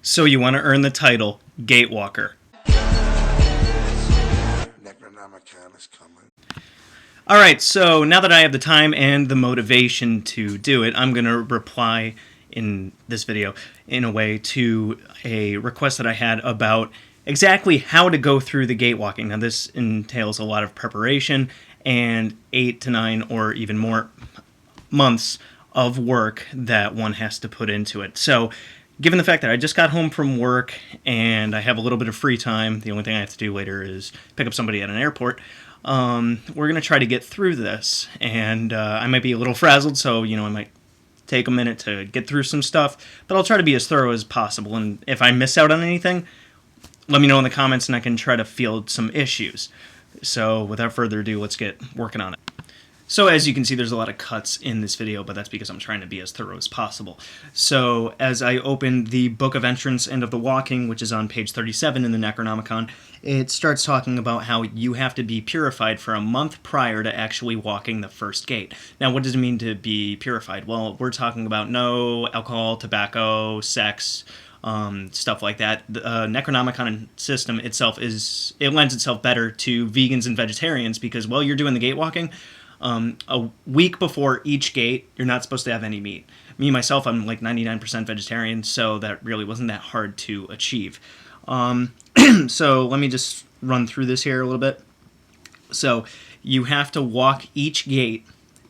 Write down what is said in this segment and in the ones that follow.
So you want to earn the title Gatewalker. Alright, so now that I have the time and the motivation to do it, I'm going to reply in this video in a way to a request that I had about exactly how to go through the gatewalking. Now this entails a lot of preparation and 8 to 9 or even more months of work that one has to put into it. So given the fact that I just got home from work and I have a little bit of free time, the only thing I have to do later is pick up somebody at an airport. We're going to try to get through this, and I might be a little frazzled, so, I might take a minute to get through some stuff, but I'll try to be as thorough as possible, and if I miss out on anything, let me know in the comments, and I can try to field some issues. So, without further ado, let's get working on it. So as you can see, there's a lot of cuts in this video, but that's because I'm trying to be as thorough as possible. So as I open the Book of Entrance and of the Walking, which is on page 37 in the Necronomicon, it starts talking about how you have to be purified for a month prior to actually walking the first gate. Now, what does it mean to be purified? Well, we're talking about no alcohol, tobacco, sex, stuff like that. The Necronomicon system itself lends itself better to vegans and vegetarians because while you're doing the gate walking, a week before each gate, you're not supposed to have any meat. Me, myself, I'm like 99% vegetarian, so that really wasn't that hard to achieve. So let me just run through this here a little bit. So you have to walk each gate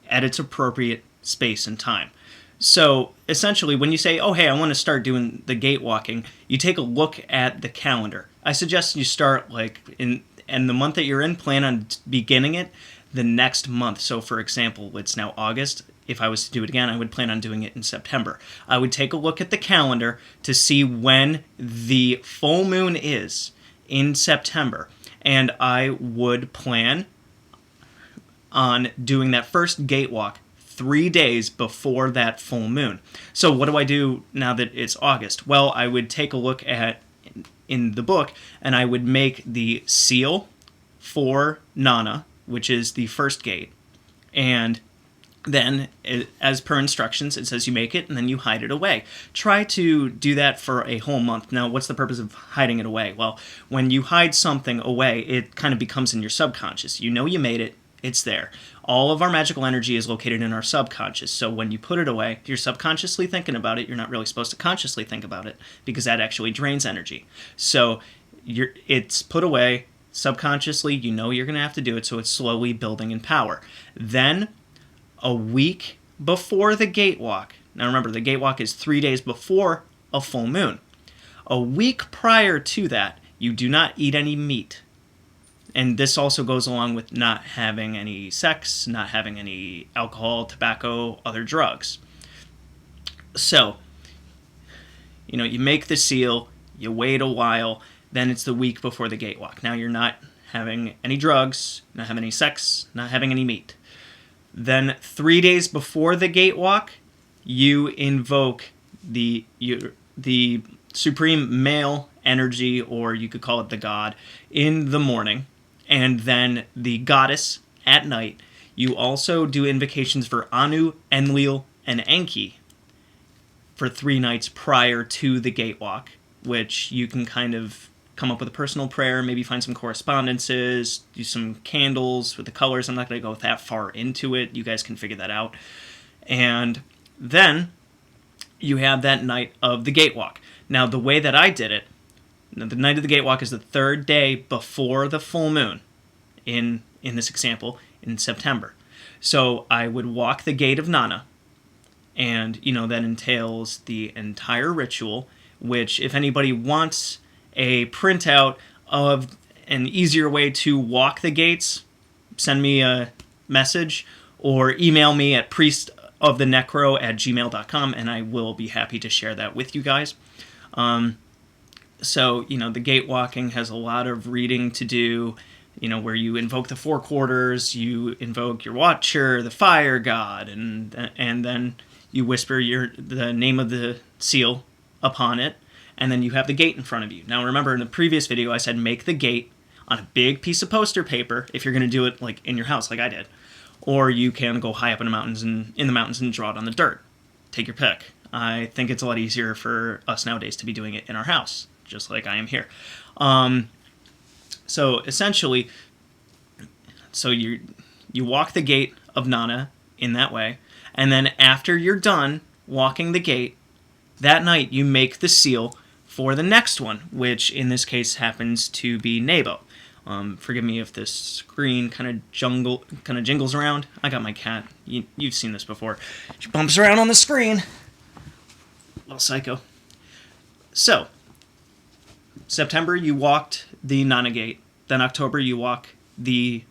at its appropriate space and time. So essentially, when you say, oh, hey, I want to start doing the gate walking, you take a look at the calendar. I suggest you start in the month that you're in, plan on beginning it the next month. So for example, it's now August. If I was to do it again, I would plan on doing it in September. I would take a look at the calendar to see when the full moon is in September, and I would plan on doing that first gate walk 3 days before that full moon. So what do I do now that it's August? Well, I would take a look at in the book, and I would make the seal for Nana, which is the first gate, and then, as per instructions, it says you make it and then you hide it away. Try to do that for a whole month. Now, what's the purpose of hiding it away? Well, when you hide something away, it kind of becomes in your subconscious. You know you made it, it's there. All of our magical energy is located in our subconscious, so when you put it away, you're subconsciously thinking about it. You're not really supposed to consciously think about it, because that actually drains energy. So it's put away. Subconsciously, you know you're going to have to do it, so it's slowly building in power. Then, a week before the gate walk, now remember, the gate walk is 3 days before a full moon. A week prior to that, you do not eat any meat. And this also goes along with not having any sex, not having any alcohol, tobacco, other drugs. So, you make the seal, you wait a while, then it's the week before the gate walk. Now you're not having any drugs, not having any sex, not having any meat. Then 3 days before the gate walk, you invoke the supreme male energy, or you could call it the god, in the morning, and then the goddess at night. You also do invocations for Anu, Enlil, and Enki for 3 nights prior to the gate walk, which you can kind of come up with a personal prayer, maybe find some correspondences, do some candles with the colors. I'm not going to go that far into it. You guys can figure that out. And then you have that night of the gate walk. Now, the way that I did it, the night of the gate walk is the 3rd day before the full moon in this example in September. So I would walk the gate of Nana, and, that entails the entire ritual, which if anybody wants a printout of an easier way to walk the gates, send me a message or email me at priestofthenecro@gmail.com, and I will be happy to share that with you guys. So, the gate walking has a lot of reading to do, where you invoke the 4 quarters, you invoke your watcher, the fire god, and then you whisper the name of the seal upon it, and then you have the gate in front of you. Now remember, in the previous video I said make the gate on a big piece of poster paper if you're going to do it in your house like I did. Or you can go high up in the mountains and draw it on the dirt. Take your pick. I think it's a lot easier for us nowadays to be doing it in our house, just like I am here. So essentially, you walk the gate of Nana in that way, and then after you're done walking the gate, that night you make the seal for the next one, which in this case happens to be Nebo. Forgive me if this screen kind of jingles around. I got my cat. You've seen this before. She bumps around on the screen. Little psycho. So, September you walked the Nana gate. Then October you walk the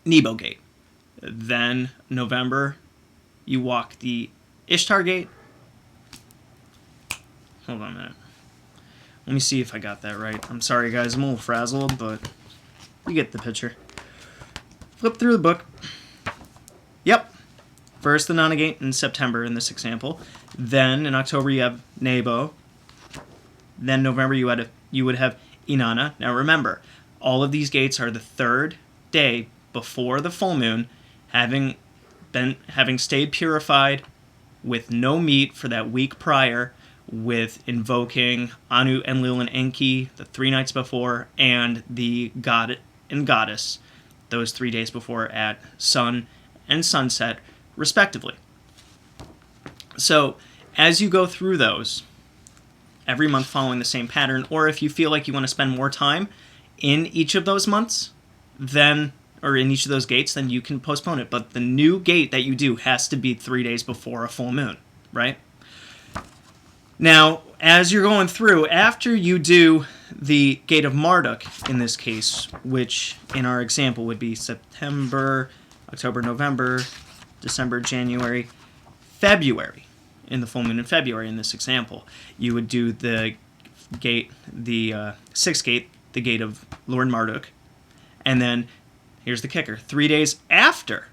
Nebo gate. Then November you walk the Ishtar gate. Hold on a minute. Let me see if I got that right. I'm sorry, guys. I'm a little frazzled, but you get the picture. Flip through the book. Yep. First the Nana gate in September in this example. Then in October you have Nebo. Then November you would have Inanna. Now remember, all of these gates are the third day before the full moon, having stayed purified with no meat for that week prior, with invoking Anu, Enlil, and Enki the 3 nights before, and the god and goddess those 3 days before at sun and sunset, respectively. So, as you go through those, every month following the same pattern, or if you feel like you want to spend more time in each of those months, or in each of those gates, then you can postpone it. But the new gate that you do has to be 3 days before a full moon, right? Now, as you're going through, after you do the Gate of Marduk, in this case, which in our example would be September, October, November, December, January, February, in the full moon in February in this example, you would do the gate, the sixth gate, the Gate of Lord Marduk, and then, here's the kicker, 3 days after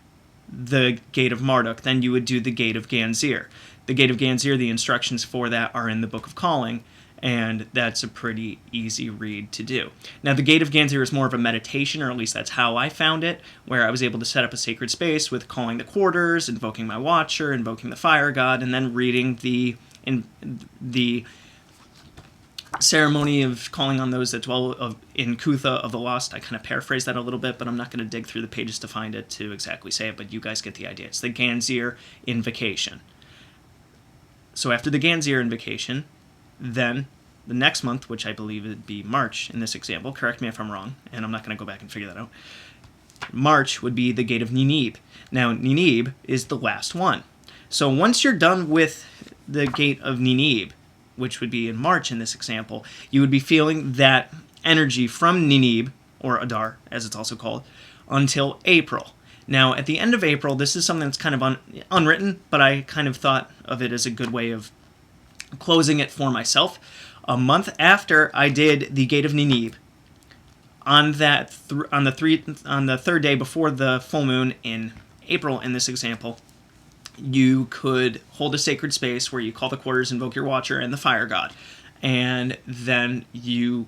the Gate of Marduk, then you would do the Gate of Ganzir. The Gate of Ganzir, the instructions for that are in the Book of Calling, and that's a pretty easy read to do. Now, the Gate of Ganzir is more of a meditation, or at least that's how I found it, where I was able to set up a sacred space with calling the quarters, invoking my watcher, invoking the fire god, and then reading the ceremony of calling on those that dwell in Kutha of the Lost. I kind of paraphrase that a little bit, but I'm not going to dig through the pages to find it to exactly say it, but you guys get the idea. It's the Ganzir invocation. So after the Ganzir invocation, then the next month, which I believe would be March in this example, correct me if I'm wrong, and I'm not going to go back and figure that out, March would be the Gate of Ninib. Now, Ninib is the last one. So once you're done with the Gate of Ninib, which would be in March in this example, you would be feeling that energy from Ninib, or Adar, as it's also called, until April. Now, at the end of April, this is something that's kind of unwritten, but I kind of thought of it as a good way of closing it for myself. A month after I did the Gate of Ninib, on the third day before the full moon in April, in this example, you could hold a sacred space where you call the quarters, invoke your watcher, and the fire god. And then you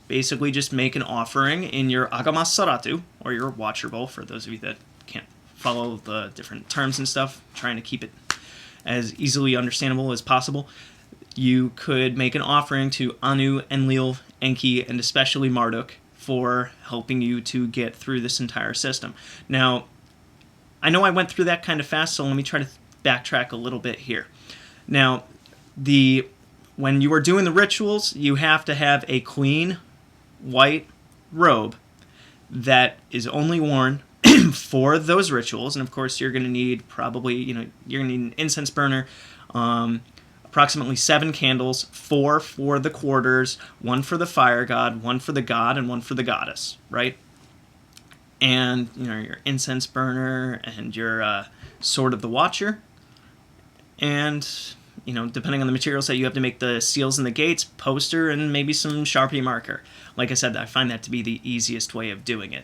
basically just make an offering in your Agamas Saratu, or your watcher bowl, for those of you that can't follow the different terms and stuff, trying to keep it as easily understandable as possible. You could make an offering to Anu, Enlil, Enki, and especially Marduk for helping you to get through this entire system. Now, I know I went through that kind of fast, so let me try to backtrack a little bit here. Now, when you are doing the rituals, you have to have a clean white robe that is only worn for those rituals, and of course you're going to need you're going to need an incense burner, approximately 7 candles, 4 for the quarters, 1 for the fire god, 1 for the god, and 1 for the goddess, right? And your incense burner and your Sword of the Watcher, and depending on the materials that you have to make the seals and the gates, poster, and maybe some Sharpie marker. Like I said, I find that to be the easiest way of doing it.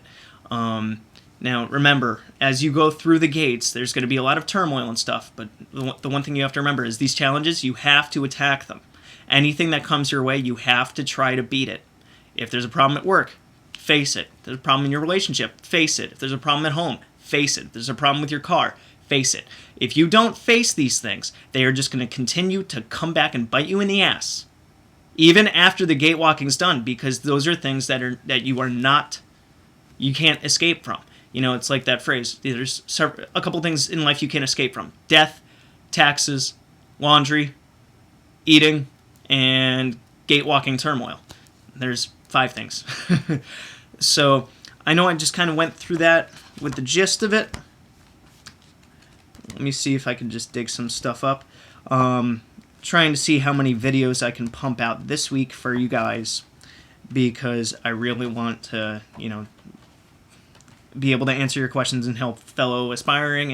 Now, remember, as you go through the gates, there's going to be a lot of turmoil and stuff, but the one thing you have to remember is these challenges, you have to attack them. Anything that comes your way, you have to try to beat it. If there's a problem at work, face it. If there's a problem in your relationship, face it. If there's a problem at home, face it. If there's a problem with your car, face it. If you don't face these things, they are just going to continue to come back and bite you in the ass, even after the gatewalking's done, because those are things that you can't escape from. You know, it's like that phrase. There's a couple things in life you can't escape from: death, taxes, laundry, eating, and gatewalking turmoil. There's 5 things. So I know I just kind of went through that with the gist of it. Let me see if I can just dig some stuff up. Trying to see how many videos I can pump out this week for you guys, because I really want to, you know, be able to answer your questions and help fellow aspiring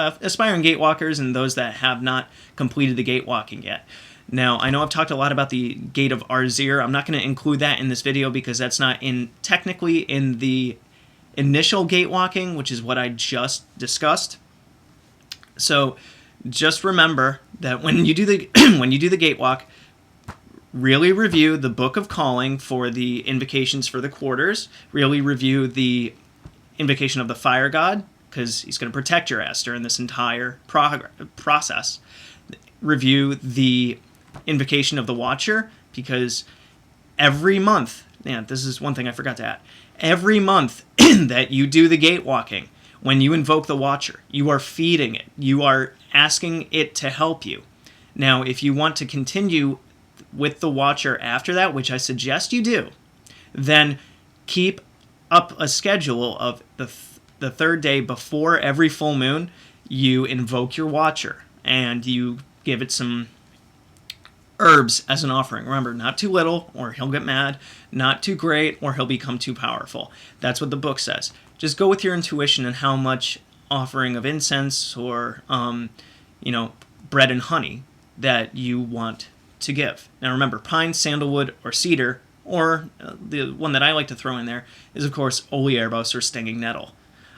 gatewalkers and those that have not completed the gatewalking yet. Now, I know I've talked a lot about the Gate of Arzir. I'm not going to include that in this video because that's not technically in the initial gatewalking, which is what I just discussed. So just remember that when you do the gatewalk, really review the Book of Calling for the invocations for the quarters. Really review the invocation of the Fire God, because he's going to protect your ass during this entire process. Review the invocation of the Watcher, because every month, this is one thing I forgot to add, every month that you do the gatewalking, when you invoke the Watcher, you are feeding it. You are asking it to help you. Now, if you want to continue with the Watcher after that, which I suggest you do, then keep up a schedule of the 3rd day before every full moon. You invoke your Watcher, and you give it some herbs as an offering. Remember, not too little, or he'll get mad. Not too great, or he'll become too powerful. That's what the book says. Just go with your intuition and how much offering of incense or, bread and honey that you want to give. Now remember, pine, sandalwood, or cedar, or the one that I like to throw in there is, of course, olearbos or stinging nettle.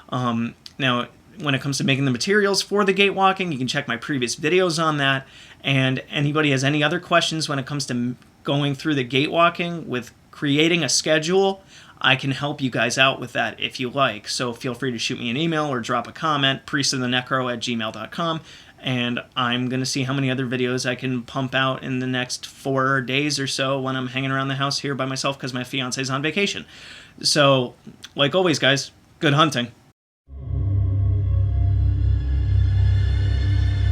Now, when it comes to making the materials for the gatewalking, you can check my previous videos on that. And anybody has any other questions when it comes to going through the gatewalking with creating a schedule, I can help you guys out with that if you like. So feel free to shoot me an email or drop a comment, priestthenecro@gmail.com, and I'm going to see how many other videos I can pump out in the next 4 days or so when I'm hanging around the house here by myself because my fiance's on vacation. So, like always, guys, good hunting.